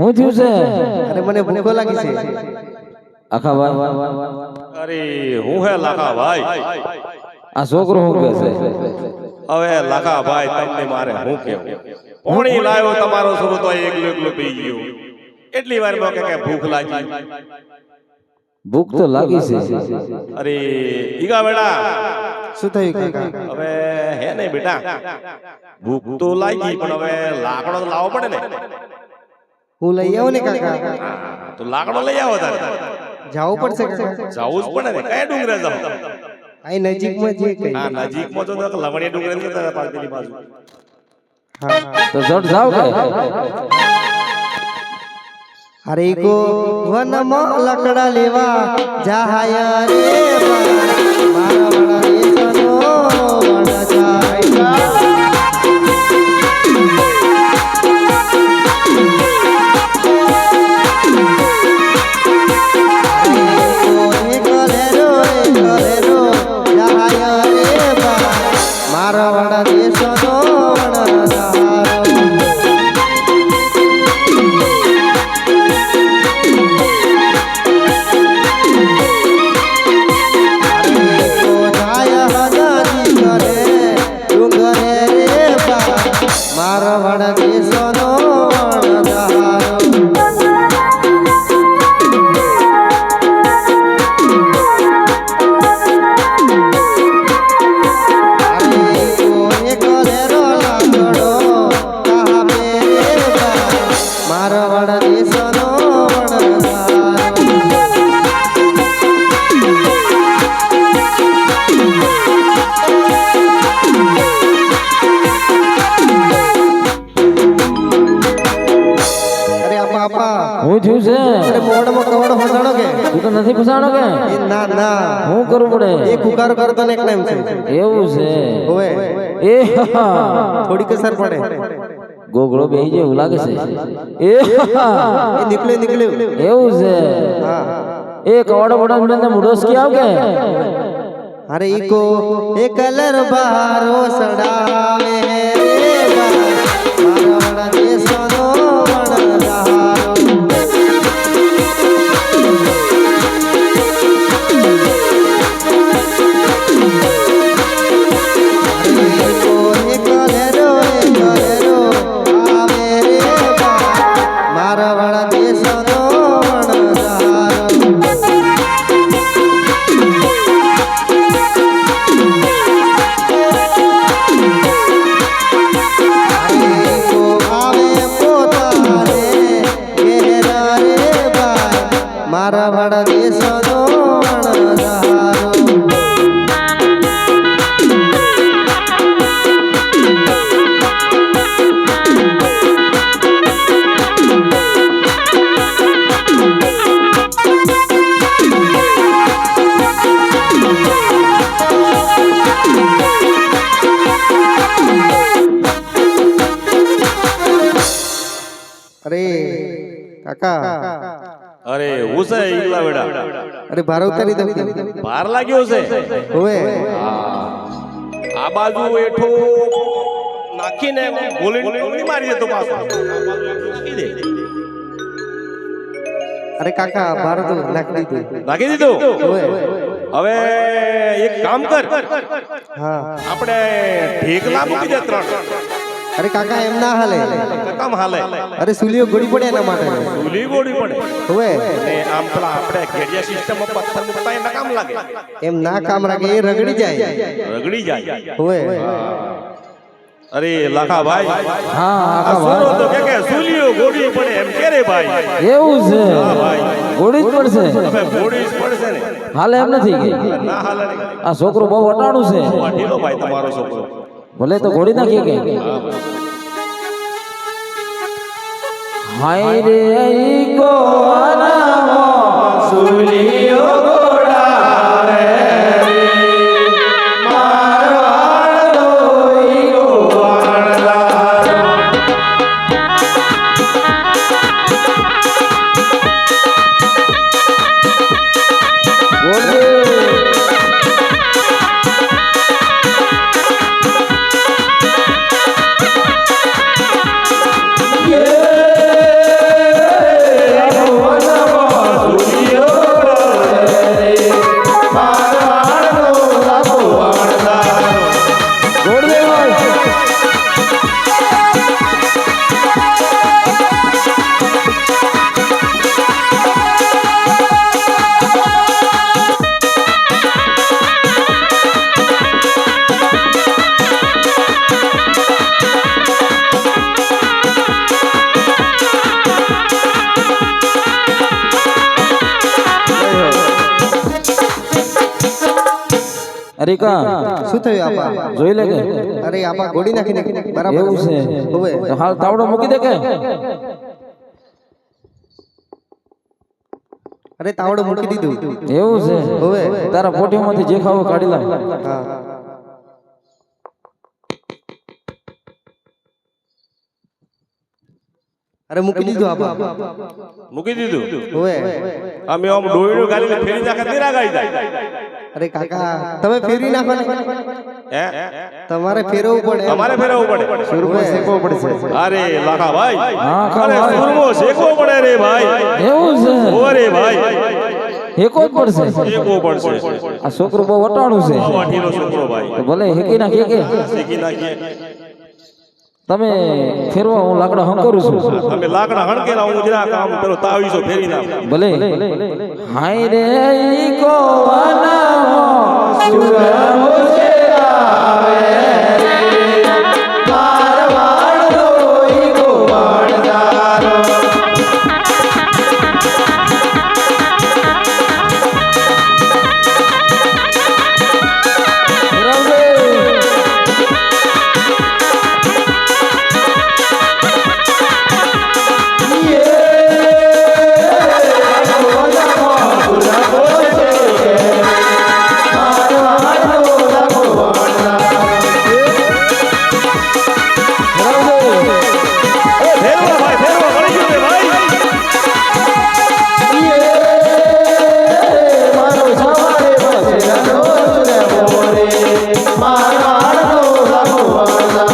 હું થયું છે? અરે મને ભૂખ લાગી છે. આખા ભાઈ અરે હું હે લાખા ભાઈ. આ છોકરો હું કહે છે? હવે લાખા ભાઈ તમને મારે હું કેવું, પોણી લાવ્યો તમારો છોકરો તો એકલો એકલો પી ગયો. એટલી વાર માં કે ભૂખ લાગી. ભૂખ તો લાગી છે. અરે ઈગા બેટા શું થયું કાકા? હવે હે ને બેટા, ભૂખ તો લાગી પણ હવે લાકડો તો લાવવો પડે ને. હું લઈ આવું ને કાકા. તો લાકડો લઈ આવો તારે. જાવું પડશે કાકા. જાવું જ પડે ને. કયા ડુંગરે જાવ? આ નજીકમાં જે કઈ. હા નજીકમાં તો લવણીયા ડુંગરે ને તારા પાર્કની બાજુ. હા તો જટ જાવ કે અરે કો વનમાં લકડા લેવા જાહાય રે મારા વડા દેશનો વડા જાય. મારા વડા દેશનો હું થયું છે? અરે મોઢામાં કવડો ફસાણો કે? તું તો નથી ફસાણો કે? એ ના ના હું કરવું પડે? એ કુકાર કરતો ને એક ટાઈમ છે. એવું છે? ઓએ એ થોડી કસર પડે. ગોગળો બેહી જેવું લાગે છે. એ એ નીકળ્યું. એવું છે? હા એ કવાડો બડા મને મુડોસ કે આવ કે? અરે ઈકો એ કલર બહારો સડાવે રે બા મારા વડા દેશનો વણદારો. ઈકો એ કલરો આવે રે બા મારા વડા દેશનો વણદારો. મારા વડા દેશનો વણદારો. અરે કાકા અરે હું છે ઈગલા બેટા. અરે ભાર ઉતારી દઉં. ભાર લાગ્યો છે. ઓએ આ બાજુ એઠો નાખીને ગોળી મારી દેતો પાછો. આ બાજુ નાખી દે. અરે કાકા ભાર તો નાખી દીધું. નાખી દીધું. ઓએ હવે એક કામ કર, હા આપણે ઢેકલા મૂકી દે 3. અરે કાકા એમ ના હાલે. કામ હાલે. અરે સુલીઓ ગોળી પડે એના માટે. ધૂલી ગોળી પડે. ઓએ અને આમ પેલા આપણે ઘેડિયા સિસ્ટમ પથ્થર મૂકતા એના કામ લાગે. એમ ના કામ રાખે એ રગડી જાય. રગડી જાય. ઓએ અરે લાખા ભાઈ, હા આ આખા સોનો તો ભાઈ કે સુલીઓ ગોળી પડે એમ કે રે ભાઈ. એવું છે? હા ભાઈ, ગોળી જ પડશે. હવે ગોળી જ પડશે ને. હાલે એમ નથી કે? ના હાલે નહીં. આ છોકરો બહુ અટાણું છે. ઢીલો ભાઈ તમારો છોકરો. ભલે તો ગોળી નાખીએ કે? હાય રે ઈ કોનામો સુલિયો ગોડાવે મારવાડો ઈ ગોવાળા. Yeah. અરે કા શું થયું આપા? જોઈ લે કે અરે આપા ગોળી નાખીને બરાબર એવું છે હોવે. તો હાલ તાવડો મૂકી દે કે અરે તાવડો મૂકી દીધું. એવું છે હોવે. તારા પોટીમાંથી જે ખાવું કાઢી લાવ. હા. અરે મૂકી દીધું આપા. મૂકી દીધું હોવે. અમે આમ ડોયડું ગાલીને ફેરી નાખે નિરા ગાઈ જાય અરે કાકા તમે ફેરવી નાખો ને. હે તમારે ફેરવવું પડે. અમારે ફેરવવું પડે સુરમો શેકવો પડશે. અરે લાખા ભાઈ હા, ખા અરે ભાઈ. સુરમો શેકવો પડે રે ભાઈ એવું છે ઓરે ભાઈ હેકો જ પડશે. શેકવો પડશે આ છોકરો બહુ વટાણું છે આ વાટીનો છોકરો ભાઈ તો ભલે હેકી નાખીએ કે શેકી નાખીએ તમે ફેરવા હું લાકડા હંકરું છું. તમે લાકડા હણકેલા હું જરા કામ પેલો તાવીસો ફેરી નાખ ભલે હાય રે ઈ કોવાના સુરમો છે આવે મારવાડ દોઈ ગોવાળદારો ફેરવા ભાઈ ફેરવા મળી ગયું રે ભાઈ મારો સવારે બસેલો રે મોરે મારવાડનો ભગવાના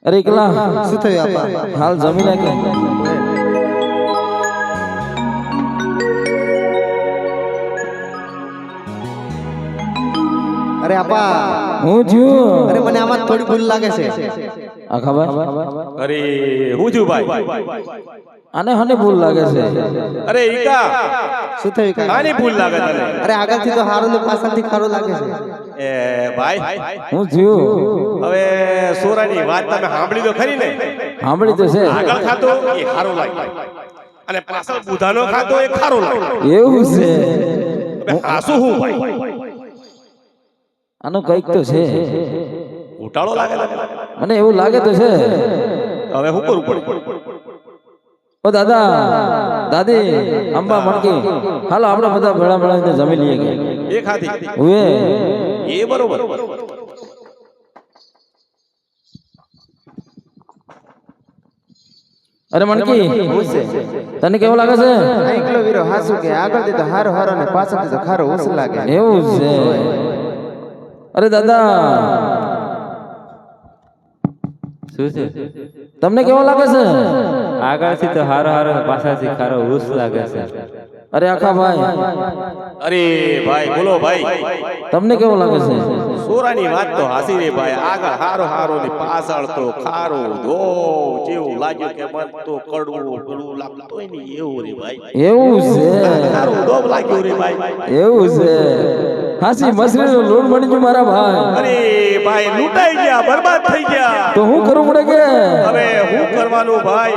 અરે એકલા શું થયું આપા? હાલ જમી લે કે અરે આપા હું થયું અરે મને આમાં થોડી ભૂલ લાગે છે. આ ખબર અરે હું છું ભાઈ આને હને ભૂલ લાગે છે. અરે ઈકા શું થયું કાકા? કાની ભૂલ લાગે તને અરે આગળથી તો હારો ને પાછળથી ખારો લાગે છે. એ ભાઈ હું થયું હવે સોરાની વાત તમે સાંભળી તો ખરી ને સાંભળી તો છે આગળ ખાતો એ ખારો લાગે અને પાછળ બુધાનો ખાતો એ ખારો લાગે એવું છે હવે હાસુ હું ભાઈ આનું કઈક તો છે ઉટાળો લાગે મને એવું લાગે તો છે. હવે હું કરું પડે ઓ દાદા દાદી અંબા મણકી હાલો આપણે બધા ભેળા ભેળા જમી લઈએ કે એ ખાધી હુએ એ બરોબર અરે મણકી તને કેવું લાગે છે? એકલો વીરો હાસુ કે આગળથી તો હારો હારો ને પાછળથી તો ખારો ઓછું લાગે. એવું છે અરે દાદા શું છે? તમને કેવો લાગે છે? આગળથી તો હારો હારો ને પાછળથી ખારો ઉસ લાગે છે. અરે આખા ભાઈ અરે ભાઈ બોલો ભાઈ તમને કેવો લાગે છે? સોરાની વાત તો હાસી રે ભાઈ આગળ હારો હારો ને પાછળ તો ખારો ધો જેવું લાગ્યું કે મન તો કડવું કડવું લાગતું ને એવું રે ભાઈ એવું છે ખારું ડોબ લાગ્યું રે ભાઈ એવું છે હાસી મસરીનો લોટ બની ગયો મારા ભાઈ. અરે ભાઈ લૂંટાઈ ગયા બરબાદ થઈ ગયા તો હું કરવું પડે કે હવે હું કરવાનું ભાઈ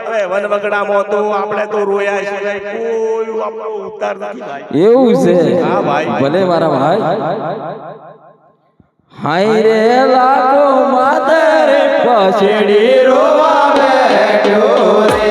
હવે વનવગડામાં તો આપણે તો રોયા છે કોઈ આપણો ઉતાર નથી ભાઈ એવું છે હા ભાઈ ભલે મારા ભાઈ હાય રે લાગો માતર પછડી રોવા બેઠો રે